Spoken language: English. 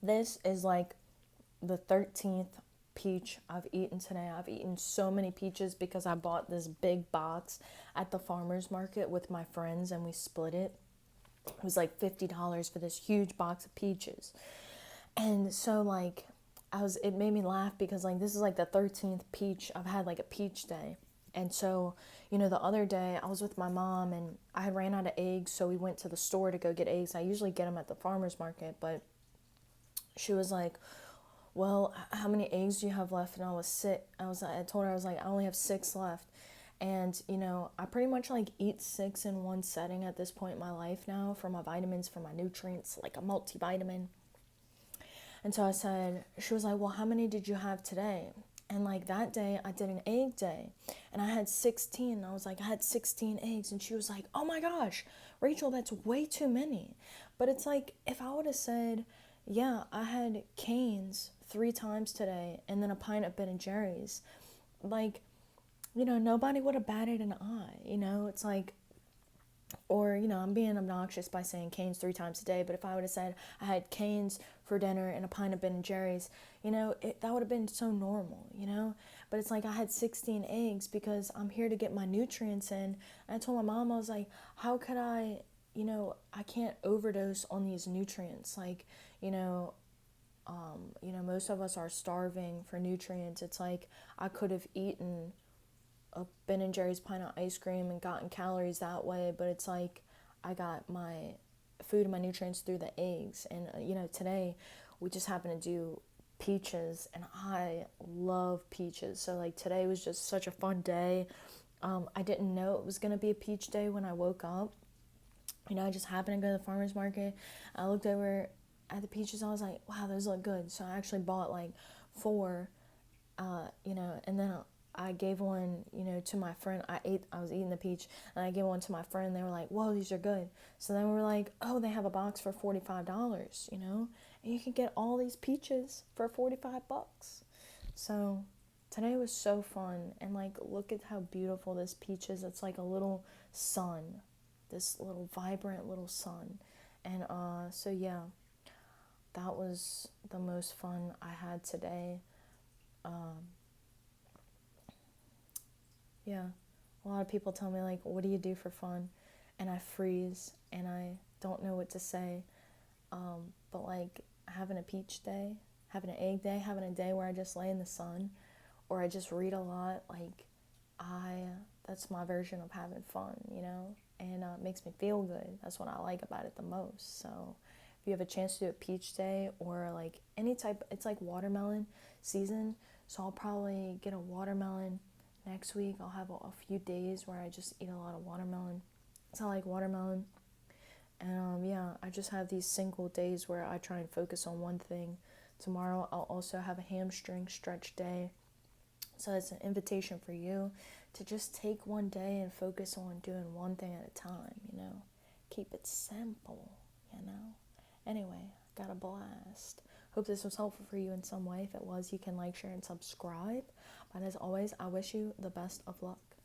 This is like the 13th peach I've eaten today. I've eaten so many peaches because I bought this big box at the farmer's market with my friends and we split it. It was like $50 for this huge box of peaches. And so like it made me laugh because like this is like the 13th peach I've had, like a peach day. And so, the other day I was with my mom and I had ran out of eggs, so we went to the store to go get eggs. I usually get them at the farmer's market, but she was like, well, how many eggs do you have left? And I was sick. I told her, I was like, I only have 6 left. And, I pretty much like eat 6 in one setting at this point in my life now, for my vitamins, for my nutrients, like a multivitamin. And so she was like, well, how many did you have today? And like that day, I did an egg day and I had 16. I was like, I had 16 eggs. And she was like, oh my gosh, Rachel, that's way too many. But it's like, if I would have said, yeah, I had Cane's 3 times today and then a pint of Ben and Jerry's, like, nobody would have batted an eye. It's like, or, I'm being obnoxious by saying Cane's 3 times a day, but if I would have said I had Cane's for dinner and a pint of Ben and Jerry's, that would have been so normal. But it's like I had 16 eggs because I'm here to get my nutrients in. And I told my mom, I was like, how could I can't overdose on these nutrients. Like, most of us are starving for nutrients. It's like I could have eaten a Ben and Jerry's pint of ice cream and gotten calories that way, but it's like I got my food and my nutrients through the eggs. And today we just happened to do peaches, and I love peaches. So like today was just such a fun day. I didn't know it was gonna be a peach day when I woke up. I just happened to go to the farmer's market. I looked over at the peaches. I was like, wow, those look good. So I actually bought like 4, and then I gave one, to my friend. I was eating the peach and I gave one to my friend. They were like, whoa, these are good. So then we were like, oh, they have a box for $45, and you can get all these peaches for 45 bucks. So today was so fun. And like, look at how beautiful this peach is. It's like a little sun, this little vibrant little sun. And so yeah, that was the most fun I had today. Yeah, a lot of people tell me like, what do you do for fun? And I freeze and I don't know what to say. But like having a peach day, having an egg day, having a day where I just lay in the sun or I just read a lot, like I that's my version of having fun. And it makes me feel good. That's what I like about it the most. So if you have a chance to do a peach day or like any type, it's like watermelon season. So I'll probably get a watermelon next week. I'll have a few days where I just eat a lot of watermelon. So I like watermelon. And yeah, I just have these single days where I try and focus on one thing. Tomorrow I'll also have a hamstring stretch day. So it's an invitation for you to just take one day and focus on doing one thing at a time. Keep it simple. Anyway, got a blast. Hope this was helpful for you in some way. If it was, you can like, share, and subscribe. But as always, I wish you the best of luck.